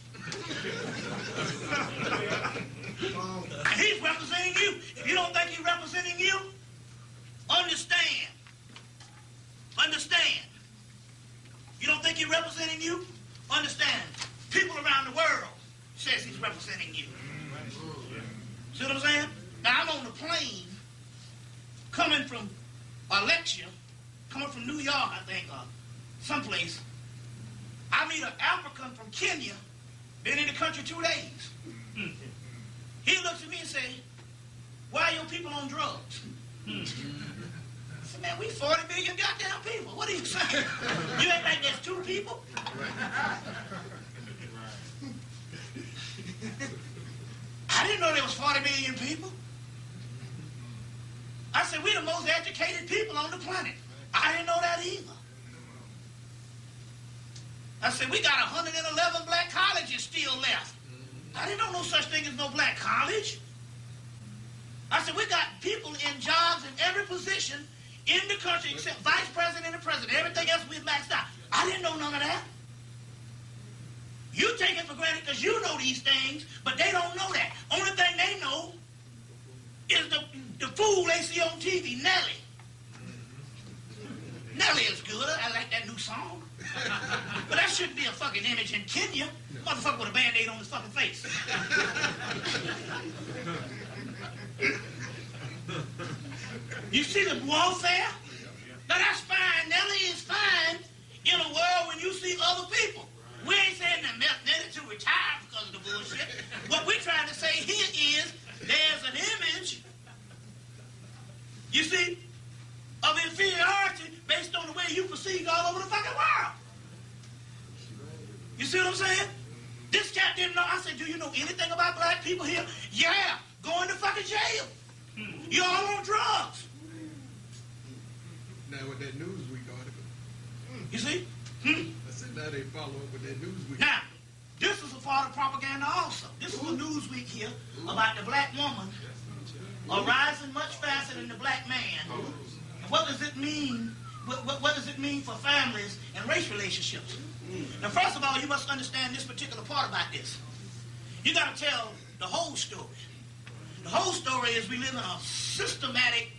And he's representing you. If you don't think he's representing you, understand. Understand. You don't think he's representing you? Understand. People around the world says he's representing you. See what I'm saying? Now, I'm on the plane coming from a lecture, coming from New York, I think, or someplace. I meet an African from Kenya, been in the country 2 days. He looks at me and say, why are your people on drugs? I said, man, we 40 million goddamn people. What are you saying? You act like there's 2 people? I didn't know there was 40 million people. I said, we're the most educated people on the planet. I didn't know that either. I said, we got 111 black colleges still left. I didn't know no such thing as no black college. I said, we got people in jobs in every position in the country except vice president and president. Everything else we maxed out. I didn't know none of that. You take it for granted because you know these things, but they don't know that. Only thing they know is the fool they see on TV, Nelly. Nelly is good. I like that new song. But that shouldn't be a fucking image in Kenya. Motherfucker with a Band-Aid on his fucking face. You see the warfare? Now that's fine. Nelly is fine in a world when you see other people. We ain't saying that Nelly to retire because of the bullshit. What we're trying to say here is there's an image, you see, of inferiority based on the way you perceive all over the fucking world. You see what I'm saying? This cat didn't know. I said, do you know anything about black people here? Yeah, going to fucking jail. You're all on drugs. Now with that Newsweek article. You see? I said now they follow up with that Newsweek. Now, this is a part of propaganda also. This is a Newsweek here about the black woman arising much faster than the black man. And what does it mean? What does it mean for families and race relationships? Now, first of all, you must understand this particular part about this. You got to tell the whole story. The whole story is we live in a systematic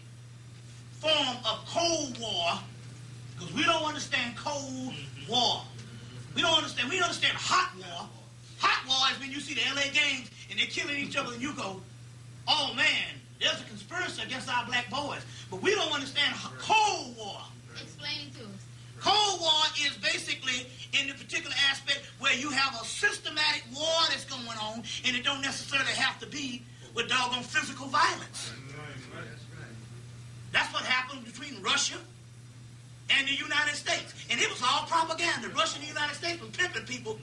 form of Cold War because we don't understand Cold War. We don't understand. We understand hot war. Hot war is when you see the LA Games and they're killing each other and you go, oh man, there's a conspiracy against our black boys. But we don't understand Cold War. Explain to us. Cold War is basically in the particular aspect where you have a systematic doggone physical violence. That's what happened between Russia and the United States. And it was all propaganda. Russia and the United States were pimping people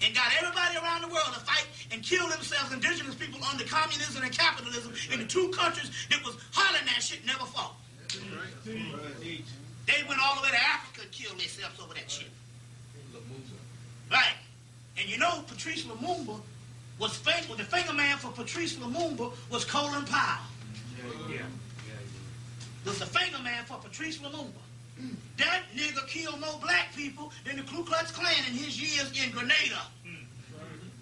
and got everybody around the world to fight and kill themselves, indigenous people, under communism and capitalism in the two countries that was hollering that shit never fought. They went all the way to Africa and killed themselves over that shit. Right. And you know, Patrice Lumumba was the finger man for Patrice Lumumba was Colin Powell. Was the finger man for Patrice Lumumba. That nigga killed more black people than the Ku Klux Klan in his years in Grenada.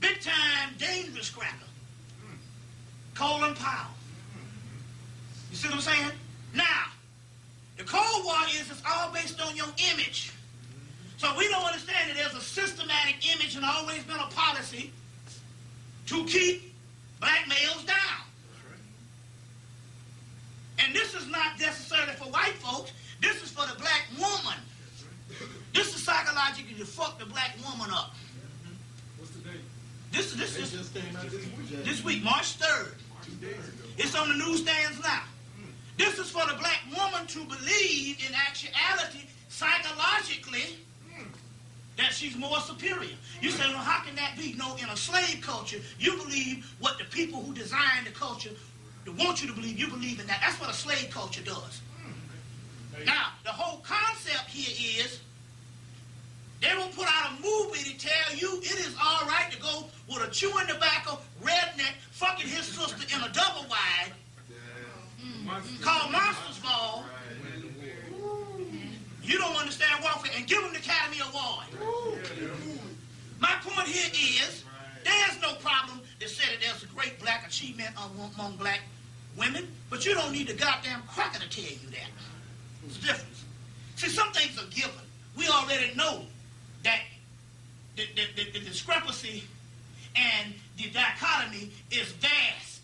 Big time, dangerous cracker. Colin Powell. You see what I'm saying? Now, the Cold War is it's all based on your image. So we don't understand that there's a systematic image and always been a policy to keep black males down. And this is not necessarily for white folks. This is for the black woman. This is psychologically to fuck the black woman up. What's the date? This just came out this week, March 3rd. 2 days ago. It's on the newsstands now. This is for the black woman to believe in actuality, psychologically, that she's more superior. You say, well, how can that be? No, in a slave culture, you believe what the people who designed the culture want you to believe. You believe in that. That's what a slave culture does. Now, the whole concept here is they will put out a movie to tell you it is all right to go with a chewing tobacco redneck fucking his sister in a double wide called Monsters Ball. You don't understand warfare and give them the Academy Award. My point here is there's no problem that said that there's a great black achievement among black women, but you don't need the goddamn cracker to tell you that. It's a difference. See, some things are given. We already know that the discrepancy and the dichotomy is vast.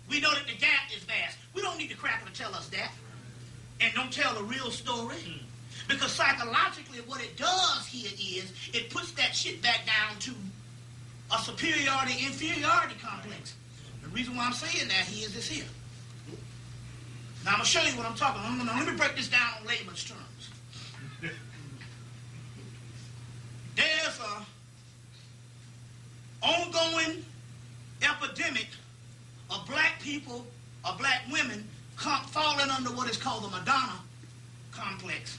We know that the gap is vast. We don't need the cracker to tell us that. And don't tell the real story. Because psychologically what it does here is it puts that shit back down to a superiority-inferiority complex. The reason why I'm saying that here is this here. Now I'm going to show you what I'm talking about. Now, let me break this down on layman's terms. There's a ongoing epidemic of black people, of black women falling under what is called the Madonna complex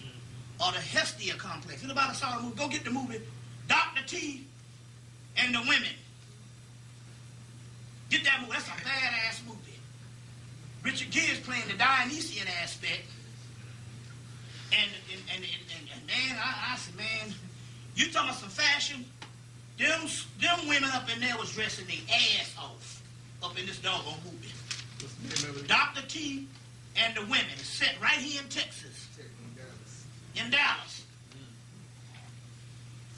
or the Hestia complex. Anybody saw the movie? Go get the movie Dr. T and the Women. Get that movie. That's a badass movie. Richard Gere's playing the Dionysian aspect. And man, I said, man, you talking about some fashion? Them women up in there was dressing their ass off up in this doggone movie. Dr. T and the Women. It's set right here in Texas. In Dallas.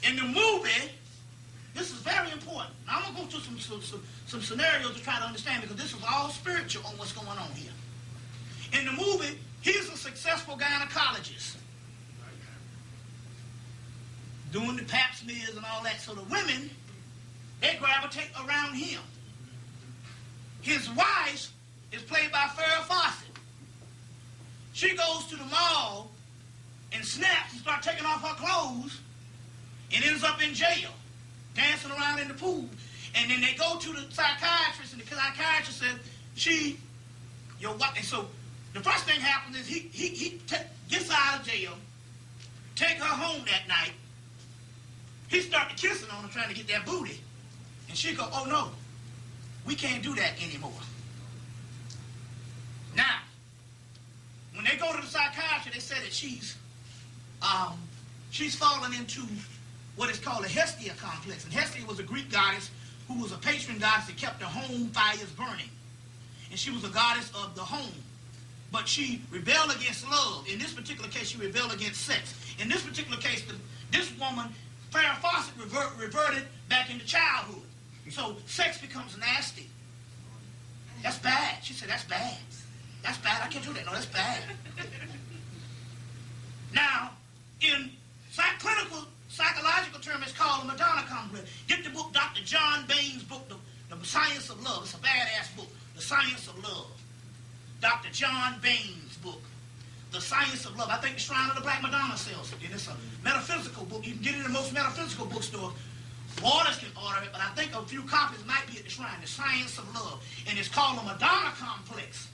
In the movie, this is very important. Now, I'm going to go through some scenarios to try to understand because this is all spiritual on what's going on here. In the movie, he's a successful gynecologist. Doing the pap smears and all that. So the women, they gravitate around him. His wife is played by Farrah Fawcett. She goes to the mall and snaps and starts taking off her clothes and ends up in jail, dancing around in the pool. And then they go to the psychiatrist, and the psychiatrist says, your wife. And so the first thing happens is he gets out of jail, take her home that night. He started kissing on her, trying to get that booty. And she go, oh no, we can't do that anymore. Now, when they go to the psychiatrist, they say that she's fallen into what is called a Hestia complex. And Hestia was a Greek goddess who was a patron goddess that kept the home fires burning. And she was a goddess of the home. But she rebelled against love. In this particular case, she rebelled against sex. In this particular case, this woman, Farrah Fawcett, reverted back into childhood. So sex becomes nasty. That's bad. She said, that's bad. That's bad. I can't do that. No, that's bad. Now, in clinical, psychological terms, it's called the Madonna complex. Get the book, Dr. John Bain's book, The Science of Love. It's a badass book. The Science of Love. Dr. John Bain's book. The Science of Love. I think the Shrine of the Black Madonna sells it. And it's a metaphysical book. You can get it in most metaphysical bookstores. Waters can order it, but I think a few copies might be at the Shrine. The Science of Love. And it's called the Madonna Complex.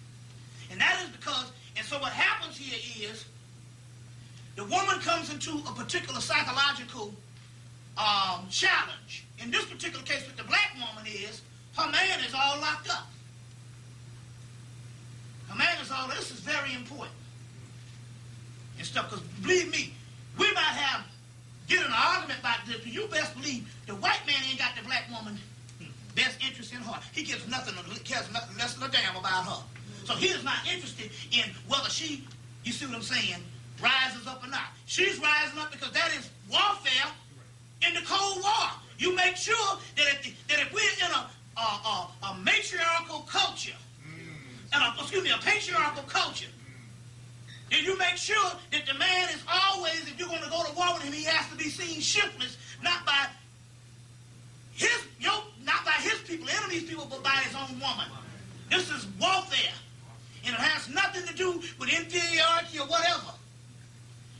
And that is because, and so what happens here is, the woman comes into a particular psychological challenge. In this particular case with the black woman is, her man is all locked up. Her man is all, this is very important. And stuff, because believe me, we might get in an argument about this, but you best believe the white man ain't got the black woman best interest in heart. He gives nothing, cares nothing less than a damn about her. So he is not interested in whether she, you see what I'm saying, rises up or not. She's rising up because that is warfare in the Cold War. You make sure that if we're in a matriarchal culture, a patriarchal culture, then you make sure that the man is always, if you're going to go to war with him, he has to be seen shiftless, not by his people, enemies' people, but by his own woman. This is warfare. And it has nothing to do with inferiority or whatever.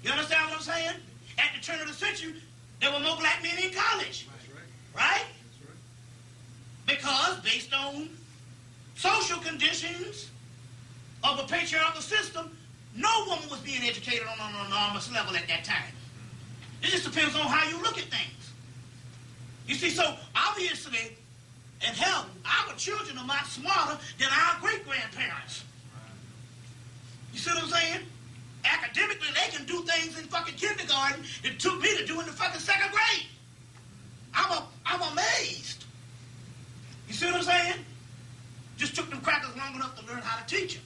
You understand what I'm saying? At the turn of the century, there were more black men in college. Right? Because based on social conditions of a patriarchal system, no woman was being educated on an enormous level at that time. It just depends on how you look at things. You see, so obviously, and hell, our children are much smarter than our great-grandparents. You see what I'm saying? Academically, they can do things in fucking kindergarten that took me to do in the fucking second grade. I'm amazed. You see what I'm saying? Just took them crackers long enough to learn how to teach them.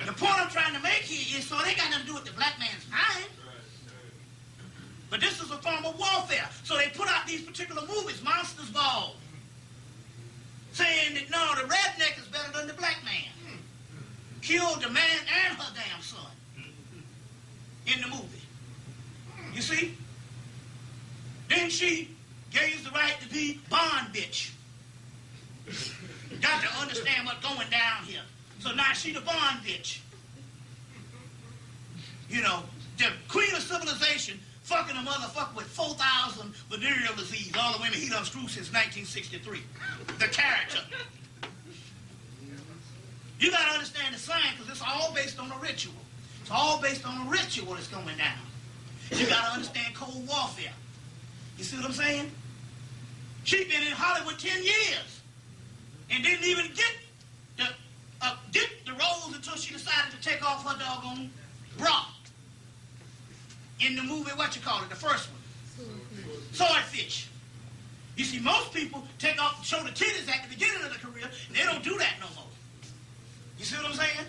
The point I'm trying to make here is, so it ain't got nothing to do with the black man's mind. But this is a form of warfare. So they put out these particular movies, Monsters Ball, saying that, no, the redneck is better than the black man. Killed the man and her damn son in the movie. You see? Then she gave the right to be Bond bitch. Got to understand what's going down here. So now she the Bond bitch. You know, the queen of civilization fucking a motherfucker with 4,000 venereal disease. All the women he done screwed since 1963. The character. You got to understand the science because it's all based on a ritual. It's all based on a ritual that's going down. You got to understand cold warfare. You see what I'm saying? She'd been in Hollywood 10 years and didn't even get the roles until she decided to take off her doggone bra. In the movie, the first one? Swordfish. You see, most people show the titties at the beginning of the career, and they don't do that no more. You see what I'm saying?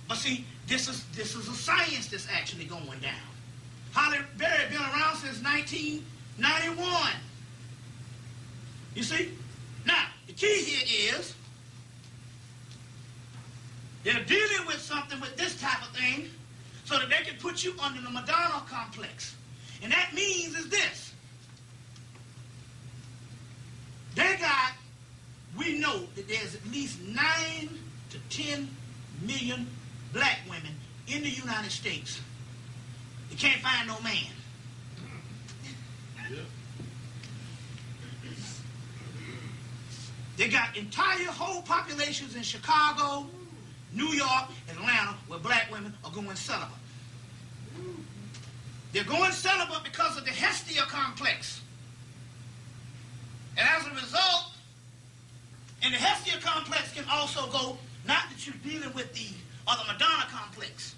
But see, this is a science that's actually going down. Halle Berry been around since 1991. You see? Now, the key here is they're dealing with something with this type of thing so that they can put you under the Madonna complex. And that means is this. We know that there's at least 9 to 10 million black women in the United States that can't find no man. Yeah. They got entire whole populations in Chicago, New York, Atlanta, where black women are going celibate. They're going celibate because of the Hestia complex. And as a result, and the Hestia complex can also go, not that you're dealing with the Madonna complex,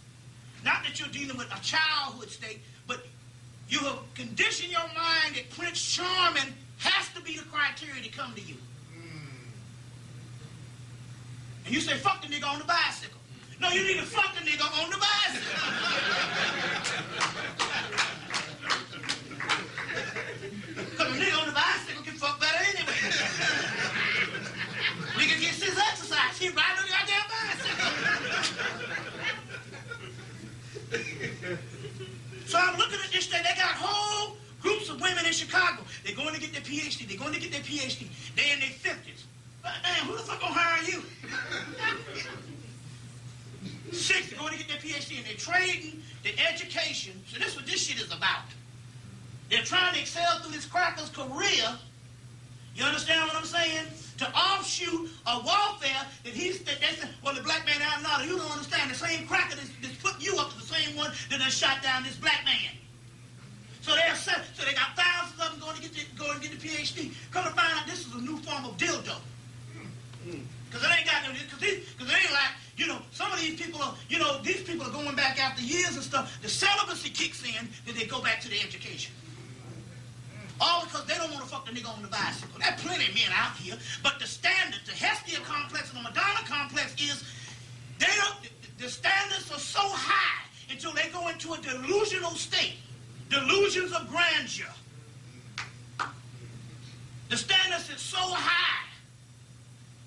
not that you're dealing with a childhood state, but you have conditioned your mind that Prince Charming has to be the criteria to come to you. And you say, fuck the nigga on the bicycle. No, you need to fuck the nigga on the bicycle. Because the nigga on the bicycle can fuck better anyway. Nigga gets his exercise. He riding on the goddamn bicycle. So I'm looking at this thing. They got whole groups of women women in Chicago, they're going to get their PhD. They're going to get their PhD. They're in their 50s. But damn, who the fuck gonna hire you? 60 going to get their PhD, and they're trading the education. So this is what this shit is about. They're trying to excel through this cracker's career. You understand what I'm saying? To offshoot a warfare that they said, well, the black man out now, you don't understand. The same cracker that's putting you up to the same one that done shot down this black man. So they got thousands of them going to get the PhD. Come to find out, this is a new form of dildo. Because it ain't got no, because it ain't like, you know, some of these people are, you know, these people are going back after years and stuff. The celibacy kicks in, then they go back to their education. All because they don't want to fuck the nigga on the bicycle. There are plenty of men out here, but the standard, the Hestia complex and the Madonna complex is, the standards are so high until they go into a delusional state. Delusions of grandeur. The standards is so high.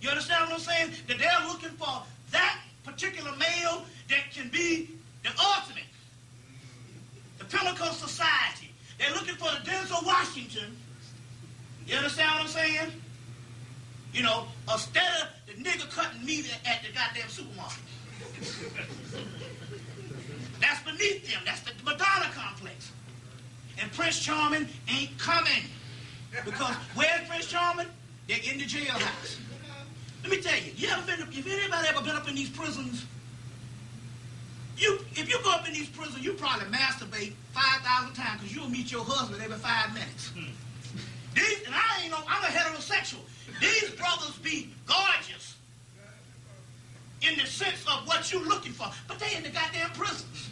You understand what I'm saying? That they're looking for that particular male that can be the ultimate. The pinnacle society. They're looking for the Denzel Washington. You understand what I'm saying? You know, instead of the nigga cutting meat at the goddamn supermarket. That's beneath them. That's the Madonna complex. And Prince Charming ain't coming. Because where's Prince Charming? They're in the jailhouse. Let me tell you, if anybody ever been up in these prisons, if you go up in these prisons, you probably masturbate 5,000 times because you'll meet your husband every 5 minutes. I'm a heterosexual. These brothers be gorgeous in the sense of what you're looking for, but they in the goddamn prisons.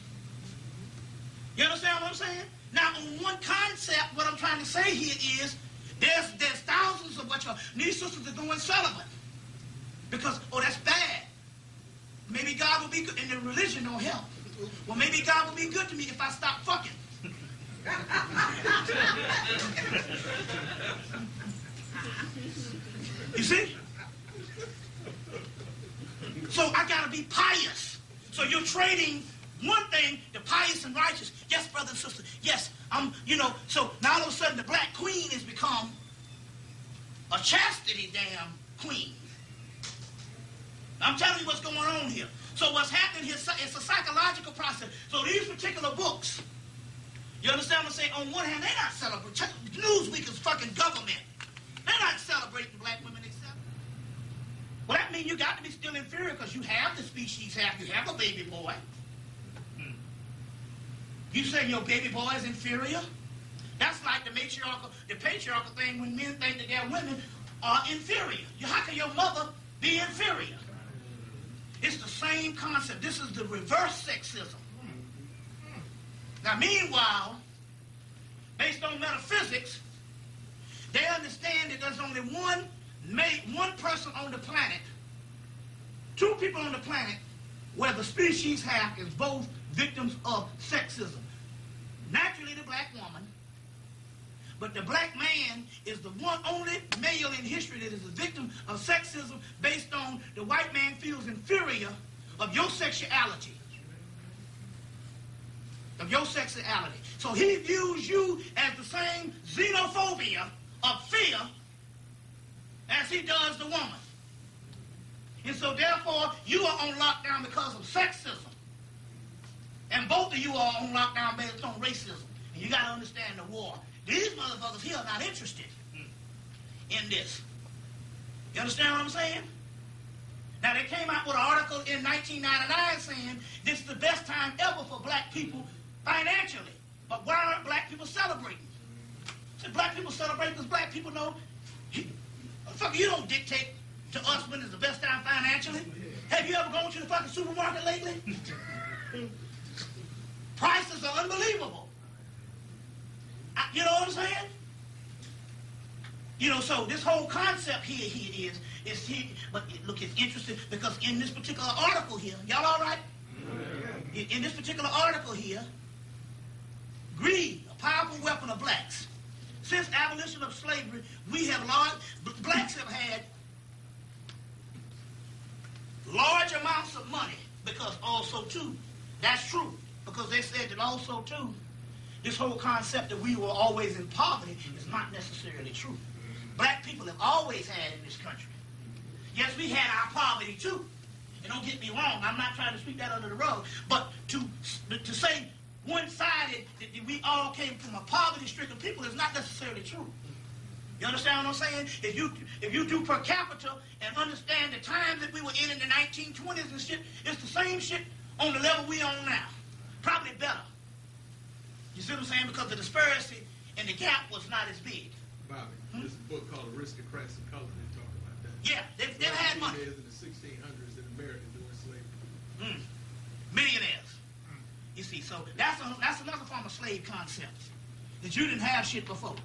You understand what I'm saying? Now, on one concept, what I'm trying to say here is there's thousands of these sisters are going celibate. Because, that's bad. Maybe God will be good, and the religion don't help. Well, maybe God will be good to me if I stop fucking. You see? So I gotta be pious. So you're trading one thing, the pious and righteous. Yes, brother and sister. Yes, so now all of a sudden the black queen has become a chastity damn queen. I'm telling you what's going on here. So what's happening here, it's a psychological process. So these particular books, you understand what I'm saying? On one hand, they're not celebrating. Newsweek is fucking government. They're not celebrating black women except. Well, that means you got to be still inferior because you have the species, you have a baby boy. You say your baby boy is inferior? That's like the patriarchal thing when men think that their women are inferior. How can your mother be inferior? It's the same concept. This is the reverse sexism. Now, meanwhile, based on metaphysics, they understand that there's only one person on the planet, two people on the planet, where the species half is both victims of sexism. Naturally, the black woman, but the black man is the only male in history that is a victim of sexism based on the white man feels inferior of your sexuality. So he views you as the same xenophobia of fear as he does the woman. And so therefore, you are on lockdown because of sexism. And both of you are on lockdown based on racism. And you got to understand the war. These motherfuckers here are not interested in this. You understand what I'm saying? Now, they came out with an article in 1999 saying this is the best time ever for black people financially. But why aren't black people celebrating? I said, black people celebrate because black people know, you don't dictate to us when it's the best time financially. Have you ever gone to the fucking supermarket lately? Prices are unbelievable. You know what I'm saying? So this whole concept here is but look, it's interesting because in this particular article here, y'all all right? In this particular article here, greed, a powerful weapon of blacks. Since abolition of slavery, blacks have had large amounts of money because also too, that's true, because they said that also too, this whole concept that we were always in poverty is not necessarily true. Black people have always had in this country. Yes, we had our poverty too. And don't get me wrong, I'm not trying to sweep that under the rug, but to say one-sided that we all came from a poverty-stricken people is not necessarily true. You understand what I'm saying? If you do per capita and understand the times that we were in the 1920s and shit, it's the same shit on the level we on now. Probably better. You see what I'm saying? Because the disparity and the gap was not as big. Bobby, there's a book called Aristocrats of Color that talk about that. Yeah, they've had money. In the 1600s in America during slavery. Millionaires. You see, so that's another form of slave concept. That you didn't have shit before.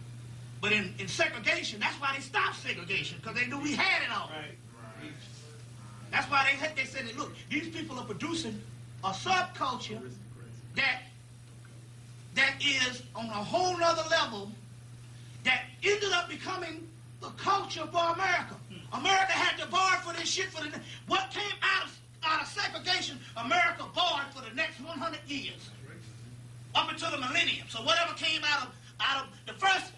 But in segregation, that's why they stopped segregation, because they knew we had it all. Right. That's why they said that, look, these people are producing a subculture that is on a whole nother level that ended up becoming the culture for America. America had to borrow for this shit what came out of segregation, America borrowed for the next 100 years. Up until the millennium. So whatever came out of the first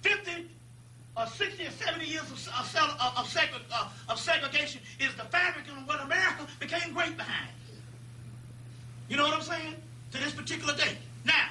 50 or 60 or 70 years of segregation is the fabric of what America became great behind. You know what I'm saying? To this particular day. Now,